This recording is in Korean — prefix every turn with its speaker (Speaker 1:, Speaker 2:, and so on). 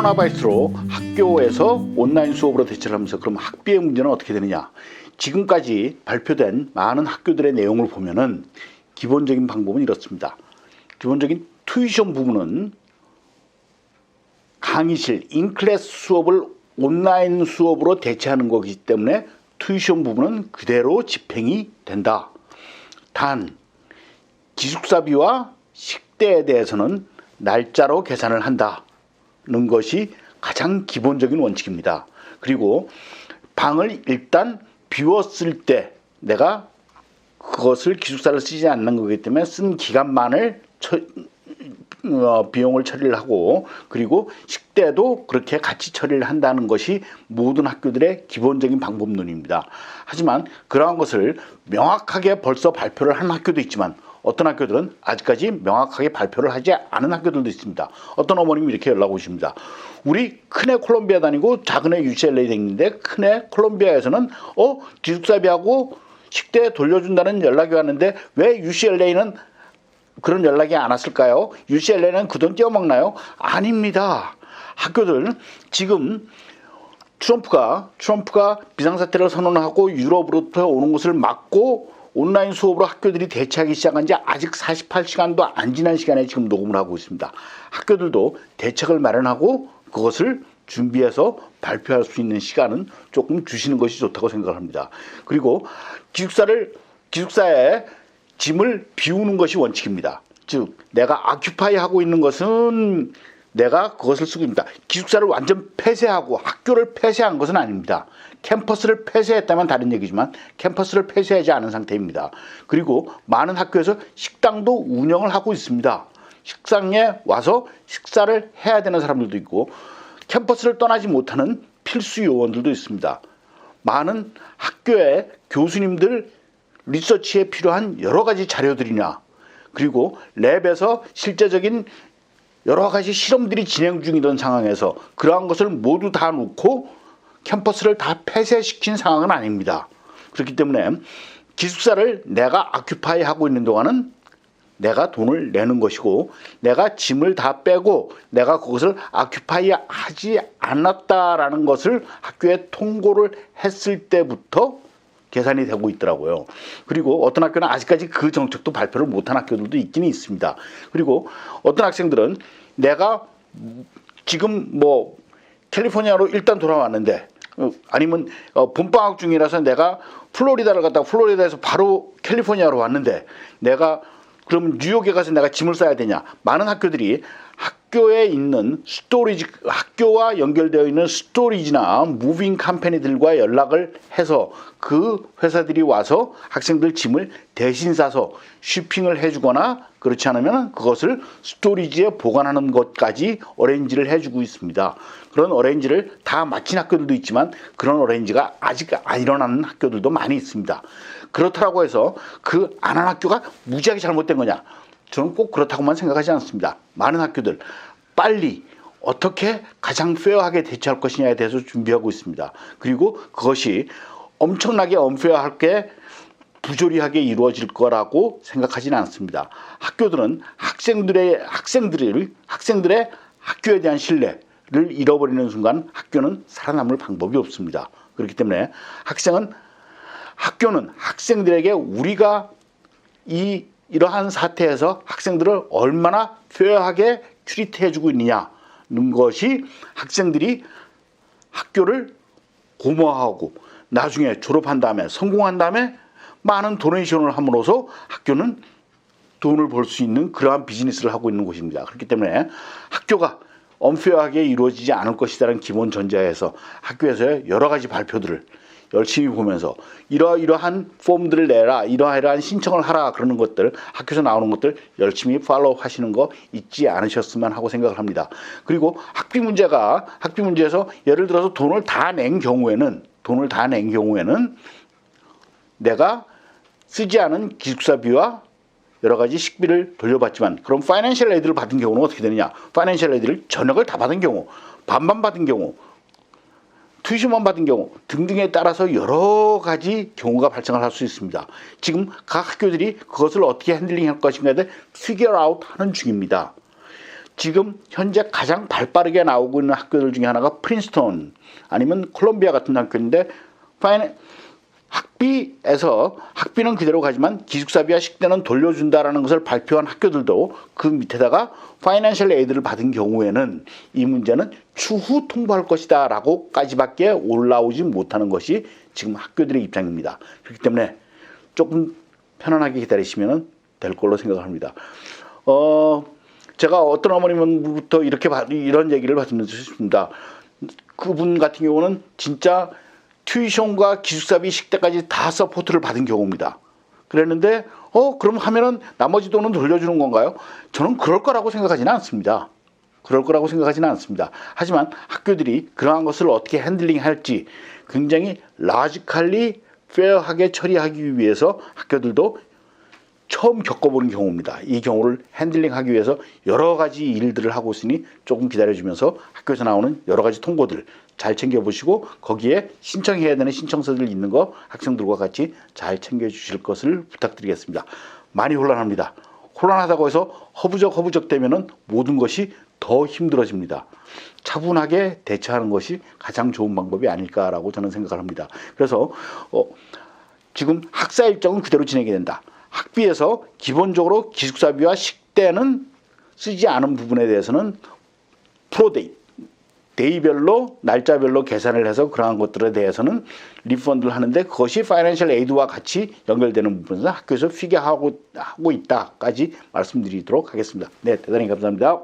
Speaker 1: 코로나 바이러스로 학교에서 온라인 수업으로 대처를 하면서 그럼 학비의 문제는 어떻게 되느냐? 지금까지 발표된 많은 학교들의 내용을 보면은 기본적인 방법은 이렇습니다. 기본적인 튜이션 부분은 강의실, 인클래스 수업을 온라인 수업으로 대체하는 거기 때문에 튜이션 부분은 그대로 집행이 된다. 단, 기숙사비와 식대에 대해서는 날짜로 계산을 한다는 것이 가장 기본적인 원칙입니다. 그리고 방을 일단 비웠을 때 내가 그것을 기숙사를 쓰지 않는 거기 때문에 쓴 기간만을 비용을 처리를 하고, 그리고 식대도 그렇게 같이 처리를 한다는 것이 모든 학교들의 기본적인 방법론입니다. 하지만 그러한 것을 명확하게 벌써 발표를 한 학교도 있지만 어떤 학교들은 아직까지 명확하게 발표를 하지 않은 학교들도 있습니다. 어떤 어머님이 이렇게 연락 오십니다. 우리 큰애 콜롬비아 다니고 작은애 UCLA 다니는데 큰애 콜롬비아에서는 기숙사비하고 식대 돌려준다는 연락이 왔는데 왜 UCLA는 그런 연락이 안 왔을까요? UCLA는 그 돈 떼어먹나요? 아닙니다. 학교들 지금 트럼프가 비상사태를 선언하고 유럽으로부터 오는 것을 막고 온라인 수업으로 학교들이 대체하기 시작한 지 아직 48시간도 안 지난 시간에 지금 녹음을 하고 있습니다. 학교들도 대책을 마련하고 그것을 준비해서 발표할 수 있는 시간은 조금 주시는 것이 좋다고 생각합니다. 그리고 기숙사에 짐을 비우는 것이 원칙입니다. 즉 내가 아큐파이 하고 있는 것은 내가 그것을 쓰고 있습니다. 기숙사를 완전 폐쇄하고 학교를 폐쇄한 것은 아닙니다. 캠퍼스를 폐쇄했다면 다른 얘기지만 캠퍼스를 폐쇄하지 않은 상태입니다. 그리고 많은 학교에서 식당도 운영을 하고 있습니다. 식당에 와서 식사를 해야 되는 사람들도 있고 캠퍼스를 떠나지 못하는 필수 요원들도 있습니다. 많은 학교의 교수님들 리서치에 필요한 여러 가지 자료들이나 그리고 랩에서 실제적인 여러 가지 실험들이 진행 중이던 상황에서 그러한 것을 모두 다 놓고 캠퍼스를 다 폐쇄시킨 상황은 아닙니다. 그렇기 때문에 기숙사를 내가 아큐파이 하고 있는 동안은 내가 돈을 내는 것이고 내가 짐을 다 빼고 내가 그것을 아큐파이 하지 않았다라는 것을 학교에 통고를 했을 때부터 계산이 되고 있더라고요. 그리고 어떤 학교는 아직까지 그 정책도 발표를 못한 학교들도 있기는 있습니다. 그리고 어떤 학생들은 내가 지금 캘리포니아로 일단 돌아왔는데 아니면 봄방학 중이라서 내가 플로리다를 갔다가 플로리다에서 바로 캘리포니아로 왔는데 내가 그럼 뉴욕에 가서 내가 짐을 싸야 되냐? 많은 학교들이 학교에 있는 학교와 연결되어 있는 스토리지나 무빙 컴퍼니들과 연락을 해서 그 회사들이 와서 학생들 짐을 대신 싸서 쉬핑을 해주거나 그렇지 않으면 그것을 스토리지에 보관하는 것까지 어레인지를 해주고 있습니다. 그런 어레인지를 다 마친 학교들도 있지만 그런 어레인지가 아직 안 일어나는 학교들도 많이 있습니다. 그렇다고 해서 그 안 한 학교가 무지하게 잘못된 거냐? 저는 꼭 그렇다고만 생각하지 않습니다. 많은 학교들 빨리 어떻게 가장 페어하게 대처할 것이냐에 대해서 준비하고 있습니다. 그리고 그것이 엄청나게 언페어하게 부조리하게 이루어질 거라고 생각하지는 않습니다. 학교들은 학생들의 학교에 대한 신뢰를 잃어버리는 순간 학교는 살아남을 방법이 없습니다. 그렇기 때문에 학교는 학생들에게 우리가 이러한 사태에서 학생들을 얼마나 페어하게 트리트해주고 있느냐는 것이 학생들이 학교를 고마워하고 나중에 졸업한 다음에 성공한 다음에 많은 도네이션을 함으로써 학교는 돈을 벌 수 있는 그러한 비즈니스를 하고 있는 곳입니다. 그렇기 때문에 학교가 언페어하게 이루어지지 않을 것이라는 기본 전제하에서 학교에서의 여러 가지 발표들을 열심히 보면서 이러한 폼들을 내라, 이러한 신청을 하라 그러는 것들, 학교에서 나오는 것들 열심히 팔로우 하시는 거 잊지 않으셨으면 하고 생각을 합니다. 그리고 학비 문제에서 예를 들어서 돈을 다 낸 경우에는 내가 쓰지 않은 기숙사비와 여러 가지 식비를 돌려받지만 그럼 파이낸셜 에이드를 받은 경우는 어떻게 되느냐? 파이낸셜 에이드를 전액을 다 받은 경우, 반반 받은 경우, 튜이션만 받은 경우 등등에 따라서 여러 가지 경우가 발생을 할 수 있습니다. 지금 각 학교들이 그것을 어떻게 핸들링할 것인가에 대해 figure out 하는 중입니다. 지금 현재 가장 발빠르게 나오고 있는 학교들 중에 하나가 프린스턴 아니면 콜롬비아 같은 학교인데 학비는 그대로 가지만 기숙사비와 식대는 돌려준다라는 것을 발표한 학교들도 그 밑에다가 파이낸셜 에이드를 받은 경우에는 이 문제는 추후 통보할 것이다 라고까지밖에 올라오지 못하는 것이 지금 학교들의 입장입니다. 그렇기 때문에 조금 편안하게 기다리시면 될 걸로 생각합니다. 제가 어떤 어머님부터 이런 얘기를 받습니다. 그분 같은 경우는 진짜 튜이션과 기숙사비 식대까지 다 서포트를 받은 경우입니다. 그랬는데 그럼 하면은 나머지 돈은 돌려주는 건가요? 저는 그럴 거라고 생각하지는 않습니다. 하지만 학교들이 그러한 것을 어떻게 핸들링할지 굉장히 라지컬리 페어하게 처리하기 위해서 학교들도 처음 겪어보는 경우입니다. 이 경우를 핸들링하기 위해서 여러 가지 일들을 하고 있으니 조금 기다려주면서 학교에서 나오는 여러 가지 통보들 잘 챙겨보시고 거기에 신청해야 되는 신청서들 있는 거 학생들과 같이 잘 챙겨주실 것을 부탁드리겠습니다. 많이 혼란합니다. 혼란하다고 해서 허부적 되면은 모든 것이 더 힘들어집니다. 차분하게 대처하는 것이 가장 좋은 방법이 아닐까라고 저는 생각을 합니다. 그래서 지금 학사 일정은 그대로 진행이 된다. 학비에서 기본적으로 기숙사비와 식대는 쓰지 않은 부분에 대해서는 프로데이, 데이별로 날짜별로 계산을 해서 그러한 것들에 대해서는 리펀드를 하는데 그것이 파이낸셜 에이드와 같이 연결되는 부분에서 학교에서 피게하고 있다까지 말씀드리도록 하겠습니다. 네, 대단히 감사합니다.